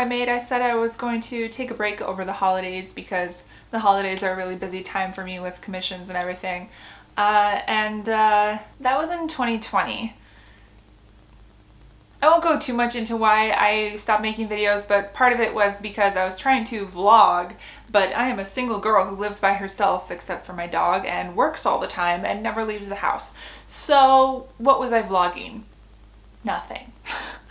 I made, I said I was going to take a break over the holidays because the holidays are a really busy time for me with commissions and everything. That was in 2020. I won't go too much into why I stopped making videos, but part of it was because I was trying to vlog, but I am a single girl who lives by herself except for my dog and works all the time and never leaves the house. So what was I vlogging? Nothing.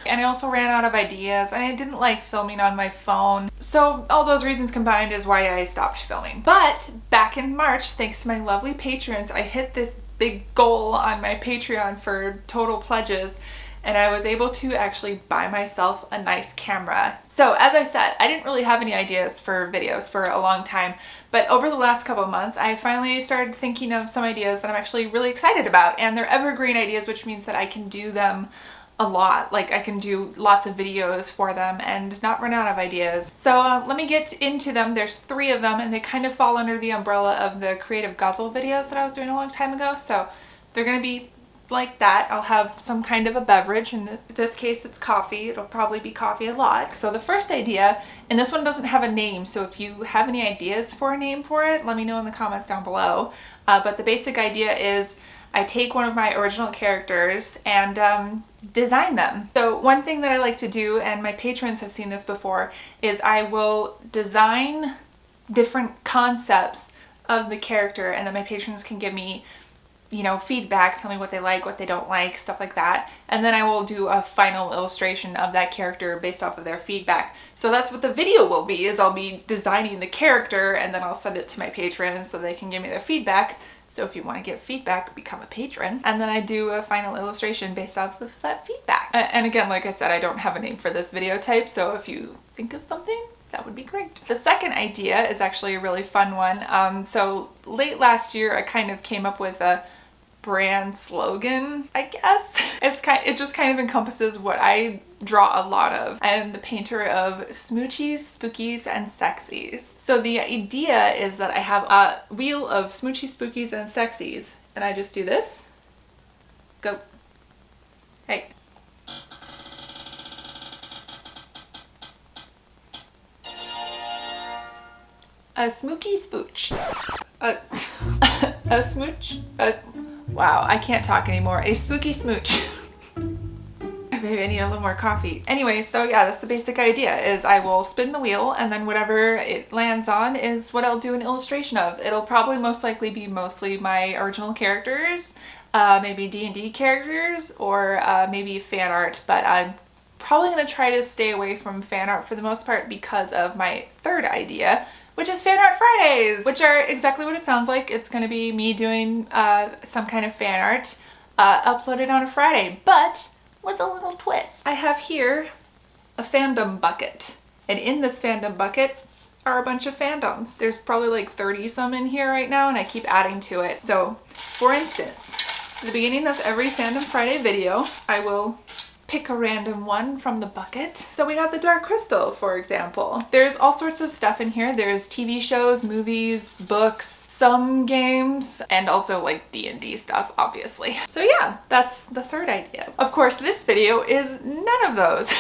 And I also ran out of ideas and I didn't like filming on my phone. So all those reasons combined is why I stopped filming. But back in March, thanks to my lovely patrons, I hit this big goal on my Patreon for total pledges, and I was able to actually buy myself a nice camera. So as I said, I didn't really have any ideas for videos for a long time, but over the last couple of months, I finally started thinking of some ideas that I'm actually really excited about, and they're evergreen ideas, which means that I can do them a lot. Like I can do lots of videos for them and not run out of ideas. So let me get into them. There's 3 of them and they kind of fall under the umbrella of the creative Guzzle videos that I was doing a long time ago. So they're gonna be like that. I'll have some kind of a beverage. In this case, it's coffee. It'll probably be coffee a lot. So the first idea, and this one doesn't have a name, so if you have any ideas for a name for it, let me know in the comments down below. But the basic idea is I take one of my original characters and design them. So one thing that I like to do, and my patrons have seen this before, is I will design different concepts of the character, and then my patrons can give me, you know, feedback, tell me what they like, what they don't like, stuff like that. And then I will do a final illustration of that character based off of their feedback. So that's what the video will be, is I'll be designing the character and then I'll send it to my patrons so they can give me their feedback. So if you want to get feedback, become a patron. And then I do a final illustration based off of that feedback. And again, like I said, I don't have a name for this video type, so if you think of something, that would be great. The second idea is actually a really fun one. So late last year, I kind of came up with a brand slogan, I guess. It just kind of encompasses what I draw a lot of. I am the painter of smoochies, spookies, and sexies. So the idea is that I have a wheel of smoochies, spookies, and sexies, and I just do this. Go. Hey. A smooky spooch. A smooch. Wow, I can't talk anymore. A spooky smooch. Maybe I need a little more coffee. Anyway, so yeah, that's the basic idea, is I will spin the wheel and then whatever it lands on is what I'll do an illustration of. It'll probably most likely be mostly my original characters, maybe D&D characters, or maybe fan art, but I'm probably gonna try to stay away from fan art for the most part because of my third idea, which is Fan Art Fridays, which are exactly what it sounds like. It's gonna be me doing some kind of fan art uploaded on a Friday, but with a little twist. I have here a fandom bucket, and in this fandom bucket are a bunch of fandoms. There's probably like 30 some in here right now, and I keep adding to it. So for instance, at the beginning of every Fandom Friday video, I will pick a random one from the bucket. So we got the Dark Crystal, for example. There's all sorts of stuff in here. There's TV shows, movies, books, some games, and also like D&D stuff, obviously. So yeah, that's the third idea. Of course, this video is none of those.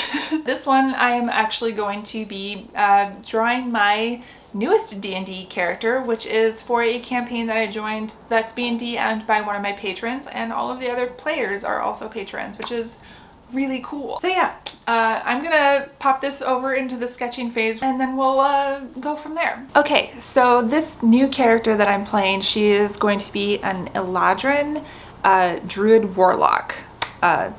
This one, I am actually going to be drawing my newest D&D character, which is for a campaign that I joined that's being DM'd by one of my patrons, and all of the other players are also patrons, which is really cool. So yeah, I'm gonna pop this over into the sketching phase and then we'll go from there. Okay, so this new character that I'm playing, she is going to be an Eladrin druid warlock.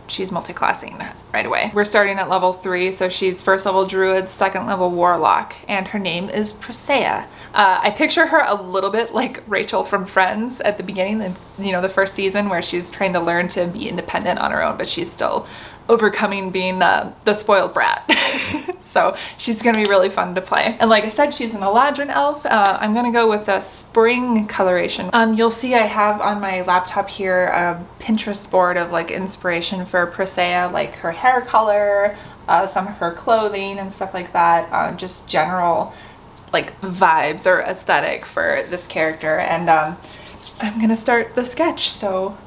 She's multi-classing right away. We're starting at level 3, so she's first level druid, second level warlock, and her name is Presea. I picture her a little bit like Rachel from Friends at the beginning, you know, the first season, where she's trying to learn to be independent on her own, but she's still overcoming being the spoiled brat. So she's gonna be really fun to play. And like I said, she's an Eladrin elf. I'm gonna go with the spring coloration. You'll see I have on my laptop here a Pinterest board of like inspiration for Presea, like her hair color, some of her clothing and stuff like that, just general like vibes or aesthetic for this character. And I'm gonna start the sketch, so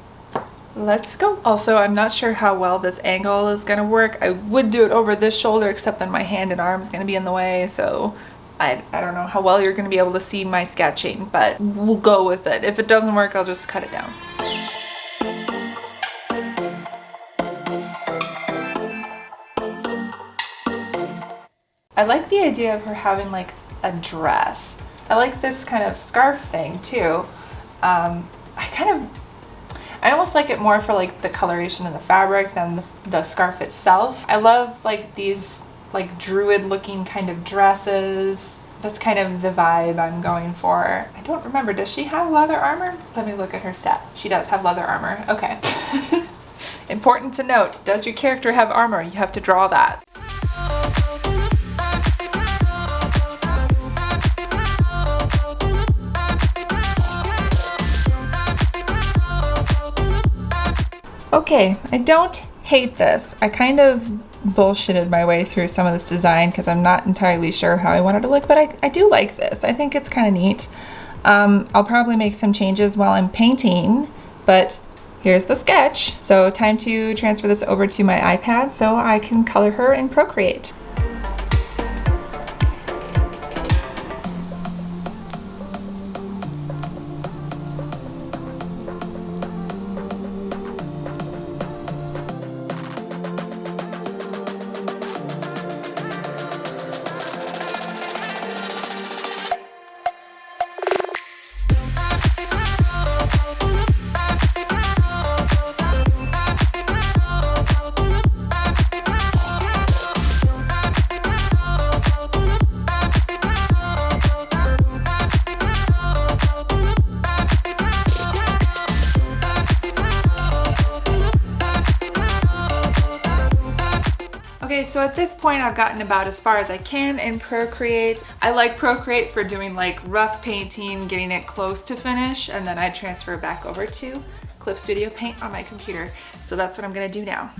Let's go. Also, I'm not sure how well this angle is gonna work. I would do it over this shoulder, except then my hand and arm is gonna be in the way, so I don't know how well you're gonna be able to see my sketching, but we'll go with it. If it doesn't work, I'll just cut it down. I like the idea of her having like a dress. I like this kind of scarf thing too. I almost like it more for like the coloration of the fabric than the scarf itself. I love like these like druid looking kind of dresses. That's kind of the vibe I'm going for. I don't remember, does she have leather armor? Let me look at her stat. She does have leather armor, okay. Important to note, does your character have armor? You have to draw that. Okay, I don't hate this. I kind of bullshitted my way through some of this design because I'm not entirely sure how I want it to look, but I do like this. I think it's kind of neat. I'll probably make some changes while I'm painting, but here's the sketch. So time to transfer this over to my iPad so I can color her in Procreate. Okay, so at this point I've gotten about as far as I can in Procreate. I like Procreate for doing like rough painting, getting it close to finish, and then I transfer back over to Clip Studio Paint on my computer. So that's what I'm gonna do now.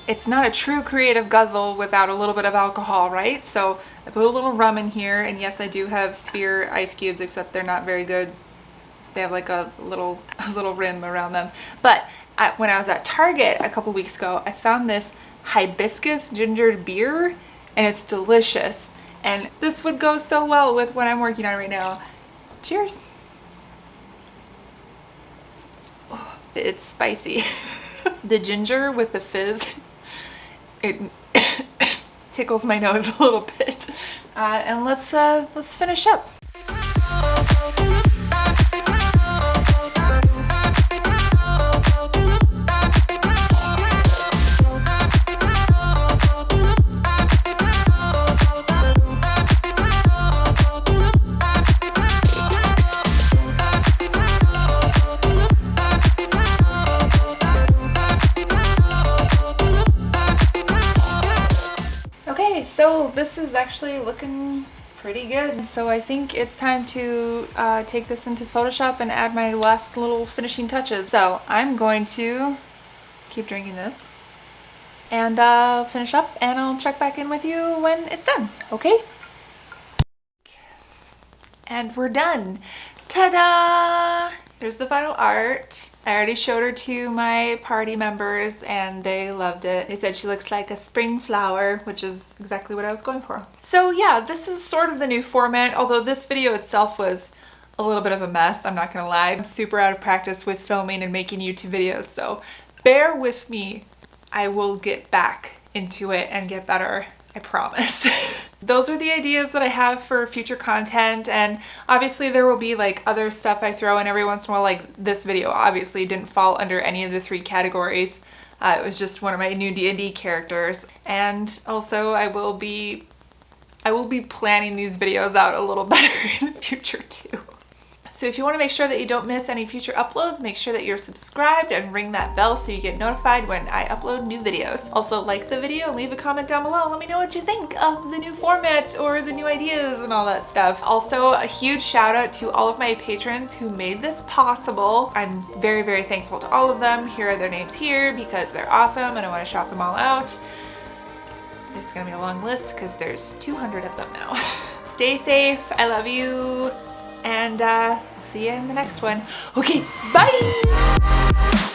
It's not a true creative guzzle without a little bit of alcohol, right? So I put a little rum in here, and yes, I do have sphere ice cubes, except they're not very good. They have like a little rim around them. But when I was at Target a couple weeks ago, I found this hibiscus ginger beer, and it's delicious. And this would go so well with what I'm working on right now. Cheers. Oh, it's spicy. The ginger with the fizz, it tickles my nose a little bit. And let's finish up. So this is actually looking pretty good. So I think it's time to take this into Photoshop and add my last little finishing touches. So I'm going to keep drinking this and finish up, and I'll check back in with you when it's done, okay? And we're done. Ta-da! There's the final art. I already showed her to my party members and they loved it. They said she looks like a spring flower, which is exactly what I was going for. So yeah, this is sort of the new format, although this video itself was a little bit of a mess, I'm not gonna lie. I'm super out of practice with filming and making YouTube videos, so bear with me. I will get back into it and get better, I promise. Those are the ideas that I have for future content, and obviously there will be like other stuff I throw in every once in a while. Like this video obviously didn't fall under any of the 3 categories. It was just one of my new D&D characters. And also I will be planning these videos out a little better in the future too. So if you want to make sure that you don't miss any future uploads, make sure that you're subscribed and ring that bell so you get notified when I upload new videos. Also, like the video, leave a comment down below, let me know what you think of the new format or the new ideas and all that stuff. Also, a huge shout out to all of my patrons who made this possible. I'm very, very thankful to all of them. Here are their names here because they're awesome and I want to shout them all out. It's gonna be a long list because there's 200 of them now. Stay safe, I love you, and see you in the next one. Okay, bye!